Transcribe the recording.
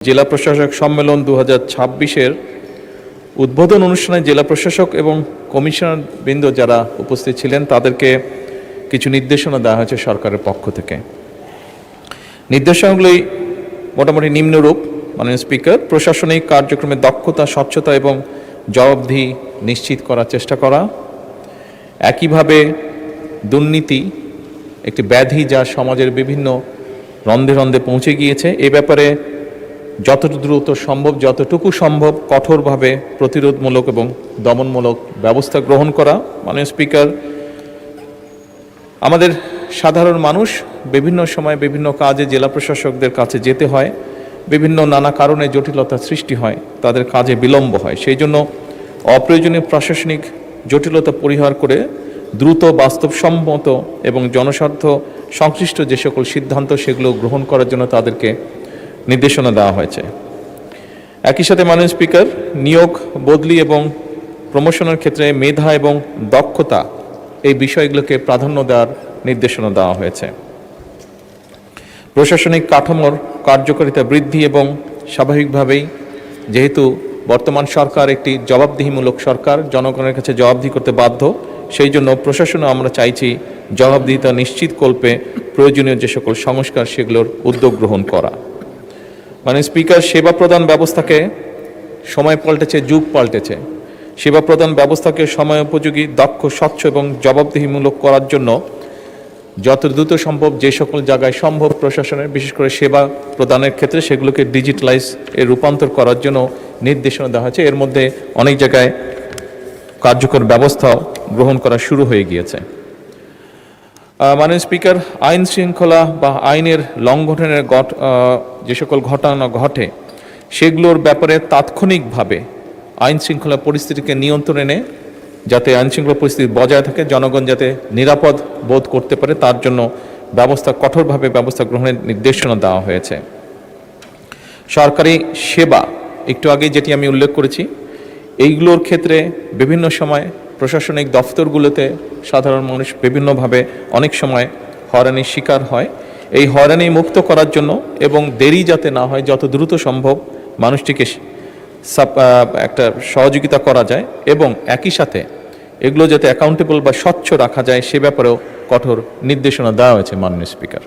জেলা প্রশাসক সম্মেলন 2026-এর উদ্বোধন অনুষ্ঠানে জেলা প্রশাসক এবং কমিশনার বৃন্দ যারা উপস্থিত ছিলেন তাদেরকে কিছু নির্দেশনা দেওয়া হয়েছে সরকারের পক্ষ থেকে। নির্দেশনাগুলি মোটামুটি নিম্নরূপ। মাননীয় স্পিকার, প্রশাসনিক কার্যক্রমে দক্ষতা, স্বচ্ছতা এবং জবাবদিহি নিশ্চিত করার চেষ্টা করা। একইভাবে দুর্নীতি একটি ব্যাধি যা সমাজের বিভিন্ন রন্ধে রন্ধে পৌঁছে গিয়েছে, এ ব্যাপারে যত দ্রুত সম্ভব, যতটুকু সম্ভব কঠোরভাবে প্রতিরোধমূলক এবং দমনমূলক ব্যবস্থা গ্রহণ করা। মাননীয় স্পিকার, আমাদের সাধারণ মানুষ বিভিন্ন সময় বিভিন্ন কাজে জেলা প্রশাসকদের কাছে যেতে হয়, বিভিন্ন নানা কারণে জটিলতা সৃষ্টি হয়, তাদের কাজে বিলম্ব হয়। সেই জন্য অপ্রয়োজনীয় প্রশাসনিক জটিলতা পরিহার করে দ্রুত, বাস্তবসম্মত এবং জনস্বার্থ সংশ্লিষ্ট যে সকল সিদ্ধান্ত সেগুলো গ্রহণ করার জন্য তাদেরকে নির্দেশনা দেওয়া হয়েছে। একই সাথে মাননীয় স্পিকার, নিয়োগ, বদলি এবং প্রমোশনের ক্ষেত্রে মেধা এবং দক্ষতা এই বিষয়গুলোকে প্রাধান্য দেওয়ার নির্দেশনা দেওয়া হয়েছে। প্রশাসনিক কাঠামোর কার্যকারিতা বৃদ্ধি এবং স্বাভাবিকভাবেই যেহেতু বর্তমান সরকার একটি জবাবদিহিমূলক সরকার, জনগণের কাছে জবাবদিহি করতে বাধ্য, সেই জন্য প্রশাসনে আমরা চাইছি জবাবদিহিতা নিশ্চিতকল্পে প্রয়োজনীয় যে সকল সংস্কার সেগুলোর উদ্যোগ গ্রহণ করা। মানে স্পিকার, সেবা প্রদান ব্যবস্থাকে সময় পাল্টেছে, যুগ পাল্টেছে। সেবা প্রদান ব্যবস্থাকে সময় উপযোগী, দক্ষ, স্বচ্ছ এবং জবাবদিহিমূলক করার জন্য যত দ্রুত সম্ভব যে সকল জায়গায় সম্ভব প্রশাসনের, বিশেষ করে সেবা প্রদানের ক্ষেত্রে সেগুলোকে ডিজিটালাইজ এর রূপান্তর করার জন্য নির্দেশনা দেওয়া হয়েছে। এর মধ্যে অনেক জায়গায় কার্যকর ব্যবস্থাও গ্রহণ করা শুরু হয়ে গিয়েছে। মাননীয় স্পিকার, আইন শৃঙ্খলা বা আইনের লঙ্ঘনের যে সকল ঘটনা ঘটে সেগুলোর ব্যাপারে তাৎক্ষণিকভাবে আইন শৃঙ্খলা পরিস্থিতিকে নিয়ন্ত্রণে এনে যাতে আইন শৃঙ্খলা পরিস্থিতি বজায় থাকে, জনগণ যাতে নিরাপদ বোধ করতে পারে তার জন্য কঠোরভাবে ব্যবস্থা গ্রহণের নির্দেশনা দেওয়া হয়েছে। সরকারি সেবা, একটু আগে যেটি আমি উল্লেখ করেছি, এইগুলোর ক্ষেত্রে বিভিন্ন সময় প্রশাসনিক দফতরগুলোতে সাধারণ মানুষ বিভিন্নভাবে অনেক সময় হয়রানির শিকার হয়। এই হয়রানি মুক্ত করার জন্য এবং দেরি যাতে না হয়, যত দ্রুত সম্ভব মানুষটিকে একটা সহযোগিতা করা যায় এবং একই সাথে এগুলো যাতে অ্যাকাউন্টেবল বা স্বচ্ছ রাখা যায় সে ব্যাপারেও কঠোর নির্দেশনা দেওয়া হয়েছে মাননীয় স্পিকার।